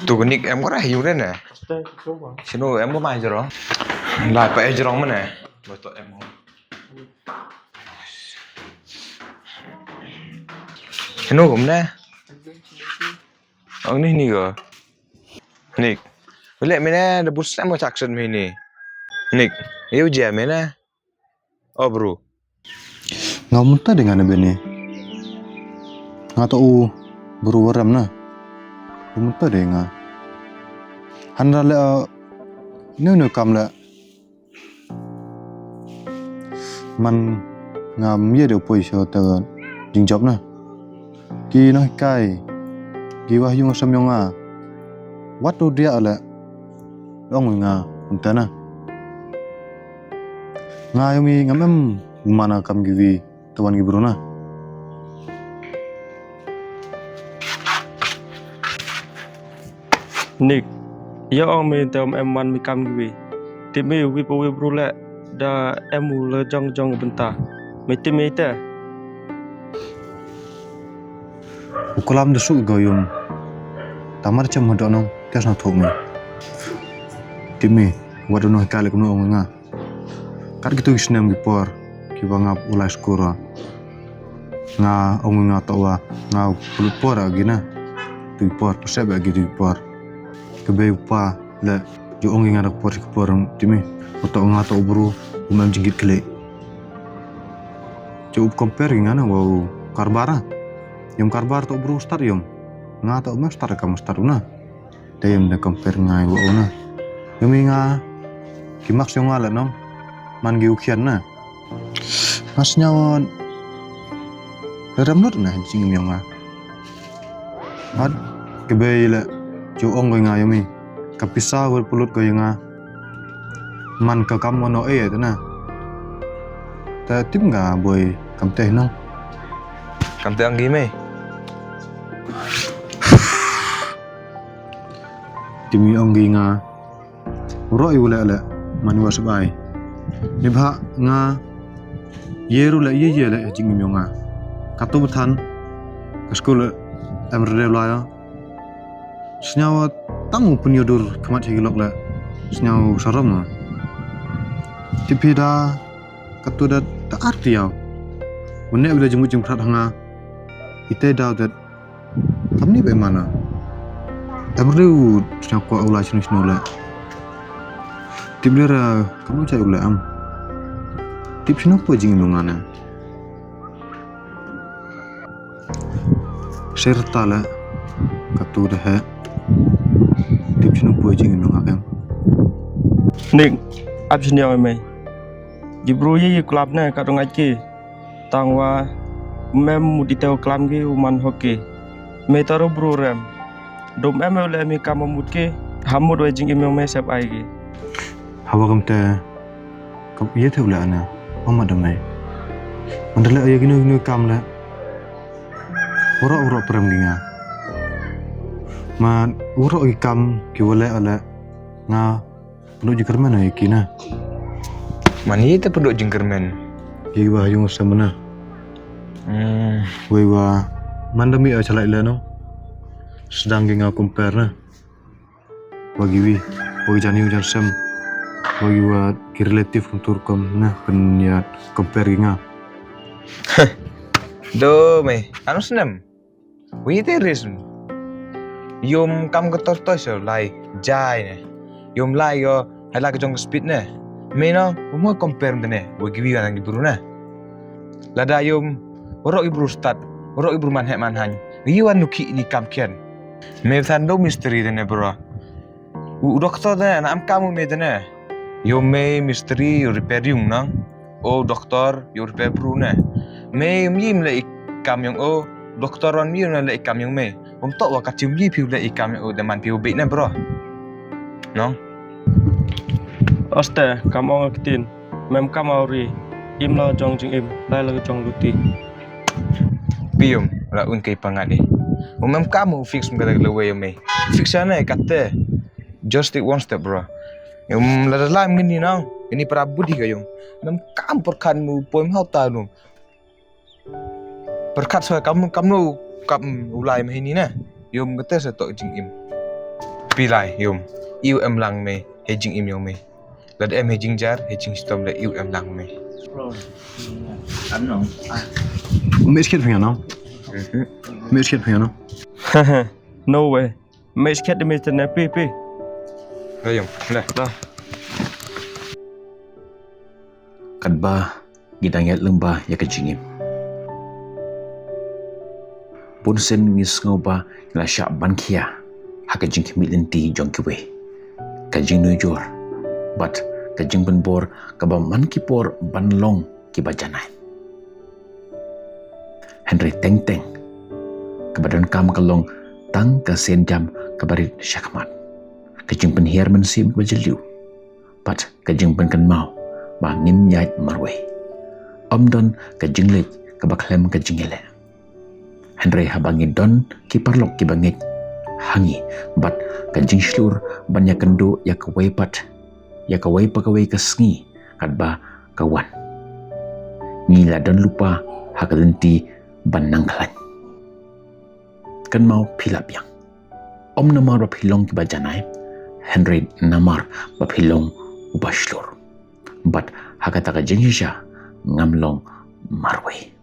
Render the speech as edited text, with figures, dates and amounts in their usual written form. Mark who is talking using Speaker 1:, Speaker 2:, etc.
Speaker 1: Tụi nick em có ra hiểu đấy nè. Xin lỗi em có mai rồi đó. Lại phải rồi mà nè. Rồi tụi em không. Xin lỗi cũng nè. Ông ni rồi. Nick. Boleh mana ada bus sama Jackson ini. Nick, yêu jam mana? Oh bro.
Speaker 2: Ngau muntah dengan bini. Ngau tahu beruram na. Muntah dengan. Handal le nu kam le. Man ngam ye de poi so ta ding job na. Ki no kai. Ki wah yung sam yung a. Wat do dia le. Dong nga muntah na. Ngayomi ngamem mana kam givi tawan gibro na.
Speaker 3: Nick, ya ông mình tao em man mi cam gibi. Tim mi wi po wi brule da em le jong jong bentar. Mi tim mi te.
Speaker 2: Ukolam desu goyum. Tamar cem hodonong tes na thok mi. Timi wadono kale kuno nga. Kat gitu isnem gipor ki bangap ulai skora. Nga nga tawa nga pulpor agina. Tu por pesep agi tu por. Kebe upa le jo ongi nga por porong timi. Oto nga to bro umam jingit kele. Jo compare ngana wow karbara. Yom karbar to bro start yom. Nga to mas start kam start una. Deyem de compare ngai wo una. Yomi nga kimaks yung ngala nong man giukian na. Mas nyawan ramnot na jing yung nga. Ad kebe le jo ong nga yomi. Kapisa wer pulut ko yung nga. Man ka kam mono e na. Ta tim nga boy kam teh nong.
Speaker 1: Kam teh ang gime.
Speaker 2: Timi ong nga. Uroi wala la manwa sabai. Nibha nga yeru la ye la jing mi nga. Katu bethan ke skul amre la. Senyawa tangu penyodur kemat higilok la. Senyawa saram. Tipida katu da ta arti yaw. Wone bila jemu jeng prat hanga. Ite daw dat kamni be mana. Amre senyawa ula sinu la. Tip lera kamu cai ula am. Tip sino po jing mungana. Serta la katu dah. Tip sino po jing mungana.
Speaker 3: Nick, ab sini oi mai. Jibru ye club na ka dong aji. Tangwa mem mudi teo klam ge uman hoki. Me taro bro ram. Dom em le mi kam mud ke hamud we jing im me sap ai ge.
Speaker 2: Hawa kamte kap ye theu la na oma damai mandala ye ginu kam la ora prem ginga man ora kam ki wala ala nga no jikerman ay kina
Speaker 1: Mani itu penduk jengkermen.
Speaker 2: ye wa yung samana we wa mandami a chalai la no sedang ginga compare na wagi wi wagi jani ujar sam bagi buat relatif untuk na penyat compare nga.
Speaker 1: Do me, anu senam. Wi teris. Yom kam ketor so lai jai ne. Yom lai yo hala ke jong speed ne. Me no, mo compare ne. Wagi wi nang ibru na. Lada yom orok ibru start, orok ibru man he man han. Wi wan nuki ni kam kian. Me than do misteri ne bro. U doktor ne am kamu me ne. Yo me misteri repair yung nang o doktor yo repair brune me yim le ikam yung o doktor on yim le ikam yung me tok wa kachim yi piu le ikam o de man piu be na bro no
Speaker 3: Oste, kam ong kitin. Mem kam auri. Im la jong jing im, lai la jong luti.
Speaker 1: pium la un kay pangadi o mem kamu fix mga lewe yo me fix na katte just take one step bro. Yung ladalam gini nang ini para budi kayong nam kam perkan mu poem hau ta no perkat so kam ulai mahini na yum gete sa to jing im. Pilai yum iu em lang me he jing im yum me. Lad em he jing jar he jing stom le iu em lang me.
Speaker 2: Mấy skit phèn nó. Mấy skit phèn nó.
Speaker 3: No way. Mấy skit de Mr. Nappy pi.
Speaker 1: Lah yum, lah.
Speaker 4: Kadba gidanget lembah ya kejingim. Punsen ngis ngoba ngla syak ban kia ha kejing milenti jong kiwe. Kejing nujur. But kejing benbor kaba man kipor ban long kiba janai. Henry teng kebadan kam kalong tang ka sen jam kabarit syakmat. Kejing penhiar mensim bajeliu. But kejing penkan mau ba ngim nyai marwe. Don kejing lek kabaklem kejing ele. Henry habangi don kiparlok kibangik hangi but kejing slur banyak kendo ya kawaipat ya kawai pakawai kesngi kadba kawan. Ngila don lupa hakadenti banang klan. Kan mau pilap yang. Namar bapilong kiba janai. Henry namar bapilong ubaslur. But hakata kejing sya ngamlong marwe.